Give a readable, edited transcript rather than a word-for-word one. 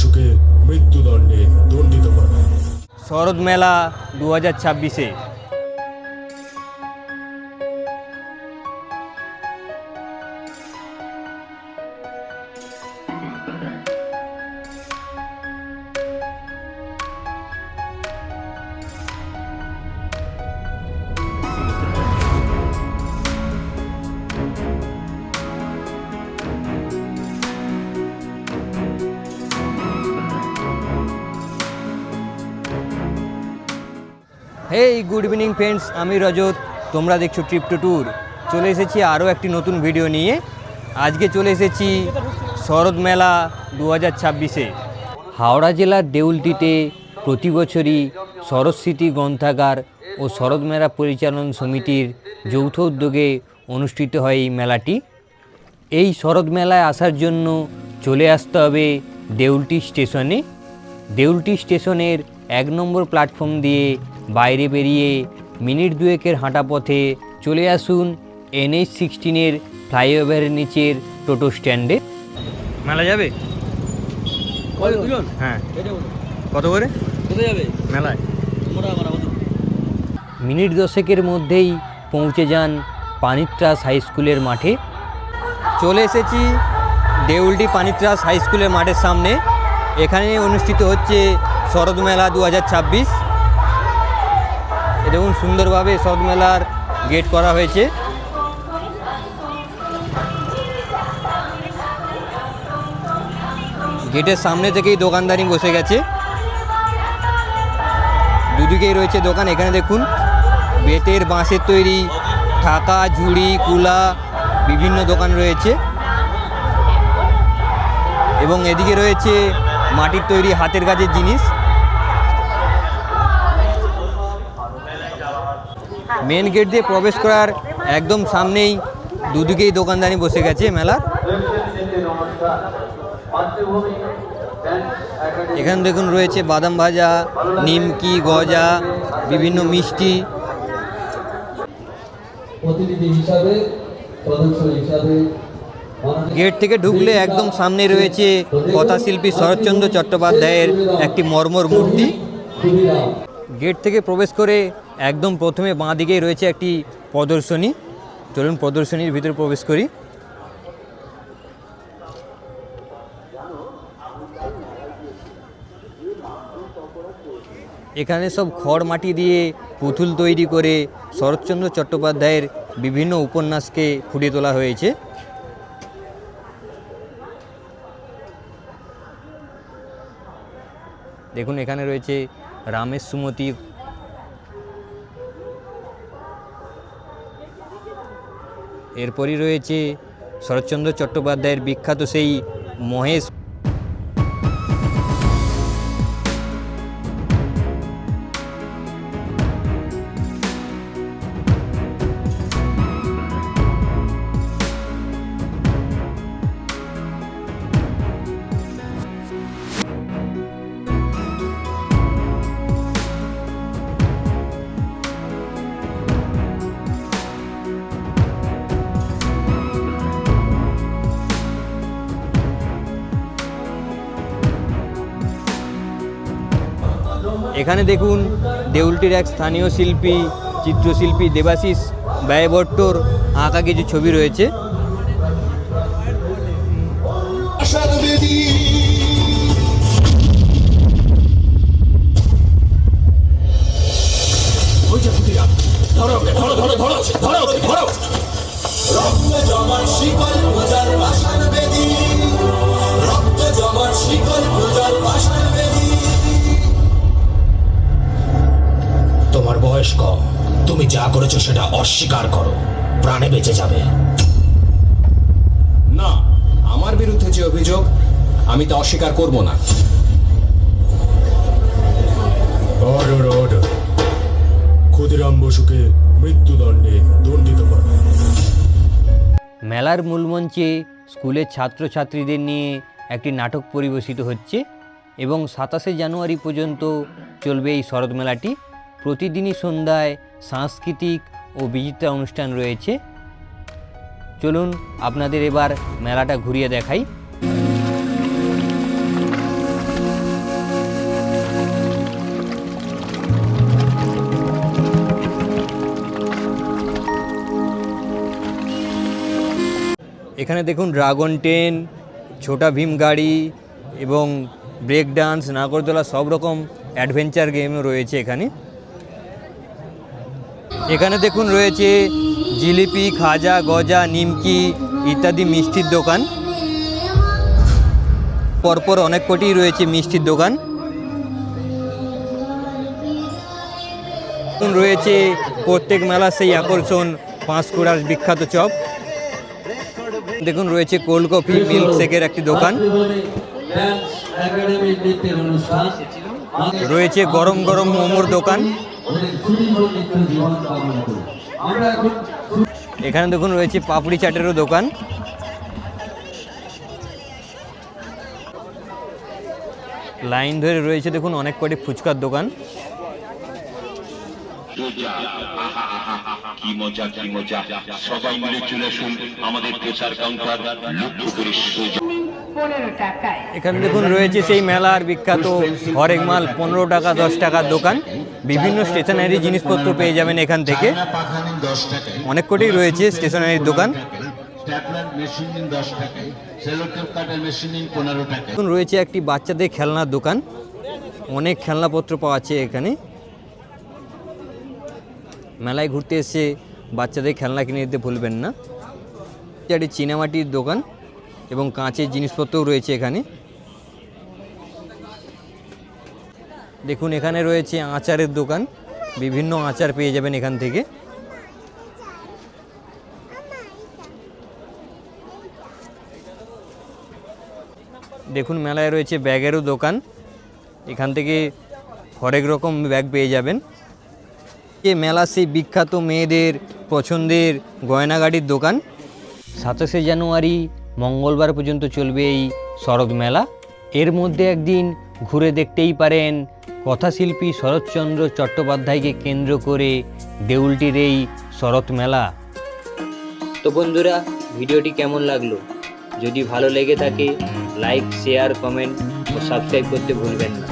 বসুকে মৃত্যুদণ্ডে দণ্ডিত করা। শরৎ মেলা 2026-এ হেই গুড ইভিনিং ফ্রেন্ডস, আমি রজত, তোমরা দেখছো ট্রিপ টু ট্যুর। চলে এসেছি আরও একটি নতুন ভিডিও নিয়ে। আজকে চলে এসেছি শরৎ মেলা 2026-এ। হাওড়া জেলার দেউলটিতে প্রতি বছরই শরৎ স্মৃতি গ্রন্থাগার ও শরৎ মেলা পরিচালন সমিতির যৌথ উদ্যোগে অনুষ্ঠিত হয় এই মেলাটি। এই শরৎ মেলায় আসার জন্য চলে আসতে হবে দেউলটি স্টেশনে। দেউলটি স্টেশনের 1 নম্বর প্ল্যাটফর্ম দিয়ে বাইরে বেরিয়ে মিনিট দুয়েকের হাঁটা পথে চলে আসুন NH-16 ফ্লাইওভারের নিচের টোটো স্ট্যান্ডে। মেলা যাবে? হ্যাঁ, কত করে কোথায় যাবে মেলায়? মিনিট 10-এর মধ্যেই পৌঁছে যান পানিত্রাস হাই স্কুলের মাঠে। চলে এসেছি দেউলটি পানিত্রাস হাই স্কুলের মাঠের সামনে। এখানে অনুষ্ঠিত হচ্ছে শরৎ মেলা 2026। দেখুন সুন্দরভাবে শরৎ মেলার গেট করা হয়েছে। গেটের সামনে থেকেই দোকানদারি বসে গেছে, দুদিকেই রয়েছে দোকান। এখানে দেখুন বেতের বাঁশের তৈরি ঠাকা, ঝুড়ি, কুলা বিভিন্ন দোকান রয়েছে এবং এদিকে রয়েছে মাটির তৈরি হাতের কাজের জিনিস। মেন গেট দিয়ে প্রবেশ করার একদম সামনেই দুদিকেই দোকানদানি বসে গেছে মেলার। এখানে দেখুন রয়েছে বাদাম ভাজা, নিমকি, গজা, বিভিন্ন মিষ্টি। গেট থেকে ঢুকলে একদম সামনে রয়েছে কথাশিল্পী শরৎচন্দ্র চট্টোপাধ্যায়ের একটি মর্মর মূর্তি। গেট থেকে প্রবেশ করে একদম প্রথমে বাঁ দিকেই রয়েছে একটি প্রদর্শনী। চলুন প্রদর্শনীর ভিতরে প্রবেশ করি। এখানে সব খড় মাটি দিয়ে পুতুল তৈরি করে শরৎচন্দ্র চট্টোপাধ্যায়ের বিভিন্ন উপন্যাসকে ফুটিয়ে তোলা হয়েছে। দেখুন এখানে রয়েছে রামের সুমতি, এরপরই রয়েছে শরৎচন্দ্র চট্টোপাধ্যায়ের বিখ্যাত সেই মহেশ। এখানে দেখুন দেউলটির এক স্থানীয় শিল্পী চিত্রশিল্পী দেবাশিস ব্যয়ভট্টর আঁকা কিছু ছবি রয়েছে। তোমার বয়স কম, তুমি যা করেছো সেটা অস্বীকার করো, প্রাণে বেঁচে যাবে। না, আমার বিরুদ্ধে যে অভিযোগ আমি তা অস্বীকার করব না। অর্ডার অর্ডার, ক্ষুদিরাম বসুকে মৃত্যুদণ্ডে দণ্ডিত করা। মেলার মূল মঞ্চে স্কুলের ছাত্রছাত্রীদের নিয়ে একটি নাটক পরিবেশিত হচ্ছে এবং 27শে জানুয়ারি পর্যন্ত চলবে এই শরৎ মেলাটি। প্রতিদিনই সন্ধ্যায় সাংস্কৃতিক ও বিচিত্রা অনুষ্ঠান রয়েছে। চলুন আপনাদের এবার মেলাটা ঘুরিয়ে দেখাই। এখানে দেখুন ড্রাগন ট্রেন, ছোটা ভীম গাড়ি এবং ব্রেক ডান্স, নাগরদোলা সব রকম অ্যাডভেঞ্চার গেমও রয়েছে এখানে। এখানে দেখুন রয়েছে জিলিপি, খাজা, গজা, নিমকি ইত্যাদি মিষ্টির দোকান। পরপর অনেক কটি রয়েছে মিষ্টির দোকান। রয়েছে প্রত্যেক মেলা সেই আকর্ষণ পাঁশকুড়ার বিখ্যাত চপ। দেখুন রয়েছে কোল্ড কফি, মিল্কশেকের একটি দোকান। রয়েছে গরম গরম মোমোর দোকান। এখানে দেখুন রয়েছে পাপড়ি চাটেরও দোকান। লাইন ধরে রয়েছে দেখুন অনেক কটি ফুচকার দোকান। কি মজা কি মজা, সবাই মিলে চলে আসুন আমাদের প্রচার কাউন্টার লক্ষ্য করি সোজা। এখানে দেখুন রয়েছে সেই মেলার বিখ্যাত হরেক মাল 15 টাকা 10 টাকার দোকান। বিভিন্ন স্টেশনারি জিনিসপত্র পেয়ে যাবেন এখান থেকে। অনেক কটি রয়েছে স্টেশনারির দোকান। এখন রয়েছে একটি বাচ্চাদের খেলনার দোকান। অনেক খেলনাপত্র পাওয়া যাচ্ছে এখানে। মেলায় ঘুরতে এসে বাচ্চাদের খেলনা কিনে দিতে ভুলবেন না। একটি চীনামাটির দোকান এবং কাঁচের জিনিসপত্রও রয়েছে এখানে। দেখুন এখানে রয়েছে আচারের দোকান। বিভিন্ন আচার পেয়ে যাবেন এখান থেকে। দেখুন মেলায় রয়েছে ব্যাগেরও দোকান। এখান থেকে হরেক রকম ব্যাগ পেয়ে যাবেন। এই মেলা সেই বিখ্যাত মেয়েদের পছন্দের গয়নাগাড়ির দোকান। 27শে জানুয়ারি মঙ্গলবার পর্যন্ত চলবে এই শরৎ মেলা। এর মধ্যে একদিন ঘুরে দেখতেই পারেন কথাশিল্পী শরৎচন্দ্র চট্টোপাধ্যায়কে কেন্দ্র করে দেউলটির এই শরৎ মেলা। তো বন্ধুরা, ভিডিওটি কেমন লাগলো? যদি ভালো লেগে থাকে লাইক, শেয়ার, কমেন্ট ও সাবস্ক্রাইব করতে ভুলবেন না।